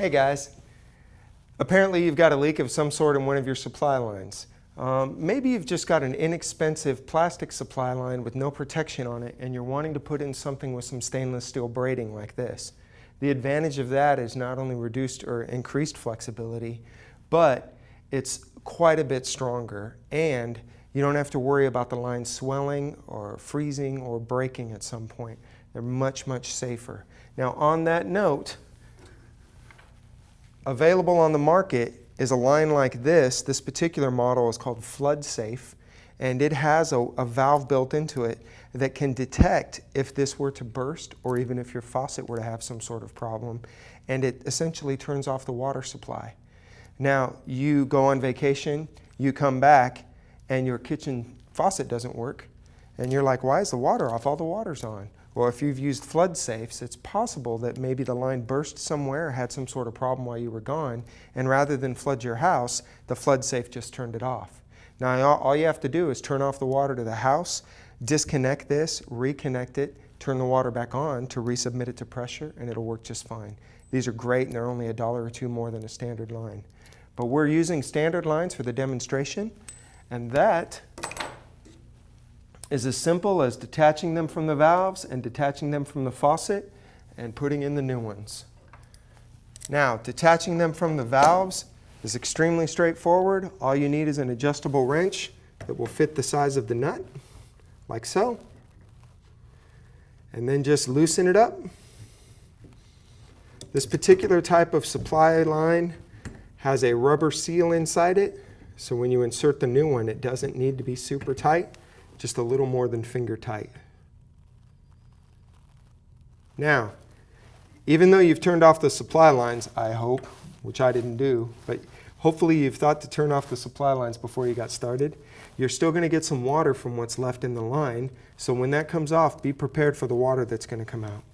Hey guys, apparently you've got a leak of some sort in one of your supply lines. Maybe you've just got an inexpensive plastic supply line with no protection on it and you're wanting to put in something with some stainless steel braiding like this. The advantage of that is not only reduced or increased flexibility, but it's quite a bit stronger and you don't have to worry about the line swelling or freezing or breaking at some point. They're much, much safer. Now on that note, available on the market is a line like this. This particular model is called Flood Safe, and it has a valve built into it that can detect if this were to burst or even if your faucet were to have some sort of problem, and it essentially turns off the water supply. Now, you go on vacation, you come back, and your kitchen faucet doesn't work, and you're like, why is the water off? All the water's on. Well, if you've used flood safes, it's possible that maybe the line burst somewhere, had some sort of problem while you were gone, and rather than flood your house, the flood safe just turned it off. Now, all you have to do is turn off the water to the house, disconnect this, reconnect it, turn the water back on to resubmit it to pressure, and it'll work just fine. These are great, and they're only $1 or $2 more than a standard line. But we're using standard lines for the demonstration, and that is as simple as detaching them from the valves and detaching them from the faucet and putting in the new ones. Now, detaching them from the valves is extremely straightforward. All you need is an adjustable wrench that will fit the size of the nut, like so. And then just loosen it up. This particular type of supply line has a rubber seal inside it, so when you insert the new one, it doesn't need to be super tight. Just a little more than finger tight. Now, even though you've turned off the supply lines, I hope, which I didn't do, but hopefully you've thought to turn off the supply lines before you got started, you're still going to get some water from what's left in the line, so when that comes off, be prepared for the water that's going to come out.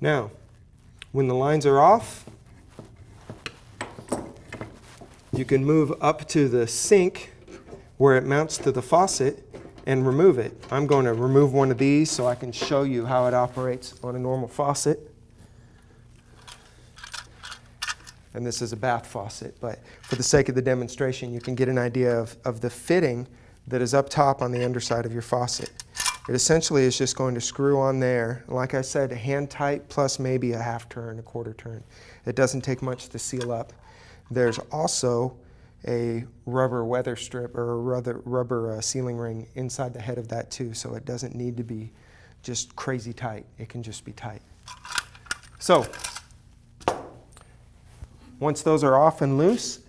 Now, when the lines are off, you can move up to the sink where it mounts to the faucet and remove it. I'm going to remove one of these so I can show you how it operates on a normal faucet. And this is a bath faucet, but for the sake of the demonstration, you can get an idea of the fitting that is up top on the underside of your faucet. It essentially is just going to screw on there. Like I said, hand tight plus maybe a half turn, a quarter turn. It doesn't take much to seal up. There's also a rubber weather strip or a rubber sealing ring inside the head of that too, so it doesn't need to be just crazy tight. It can just be tight. So, once those are off and loose,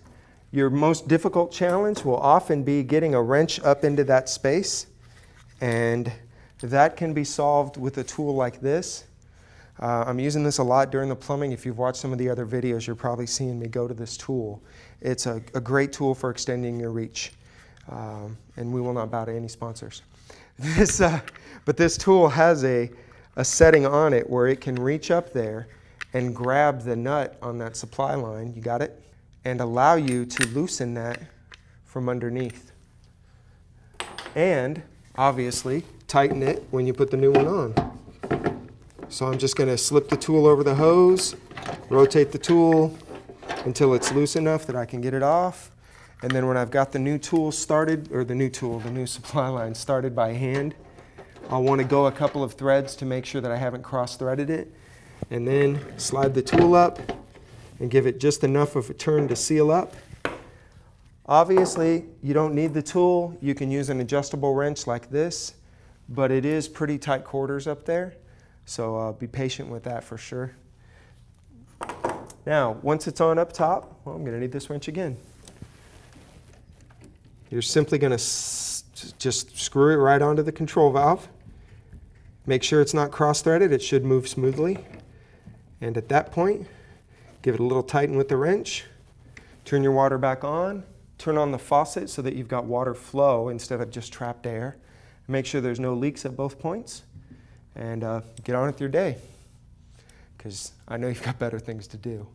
your most difficult challenge will often be getting a wrench up into that space, and that can be solved with a tool like this. I'm using this a lot during the plumbing. If you've watched some of the other videos, you're probably seeing me go to this tool. It's a great tool for extending your reach, and we will not bow to any sponsors. But this tool has a setting on it where it can reach up there and grab the nut on that supply line, you got it, and allow you to loosen that from underneath. And obviously tighten it when you put the new one on. So I'm just going to slip the tool over the hose, rotate the tool until it's loose enough that I can get it off. And then when I've got the new tool started, or the new supply line started by hand, I'll want to go a couple of threads to make sure that I haven't cross-threaded it. And then slide the tool up and give it just enough of a turn to seal up. Obviously, you don't need the tool. You can use an adjustable wrench like this, but it is pretty tight quarters up there. So be patient with that for sure. Now, once it's on up top, well, I'm going to need this wrench again. You're simply going to just screw it right onto the control valve. Make sure it's not cross-threaded. It should move smoothly. And at that point, give it a little tighten with the wrench. Turn your water back on. Turn on the faucet so that you've got water flow instead of just trapped air. Make sure there's no leaks at both points. And get on with your day, because I know you've got better things to do.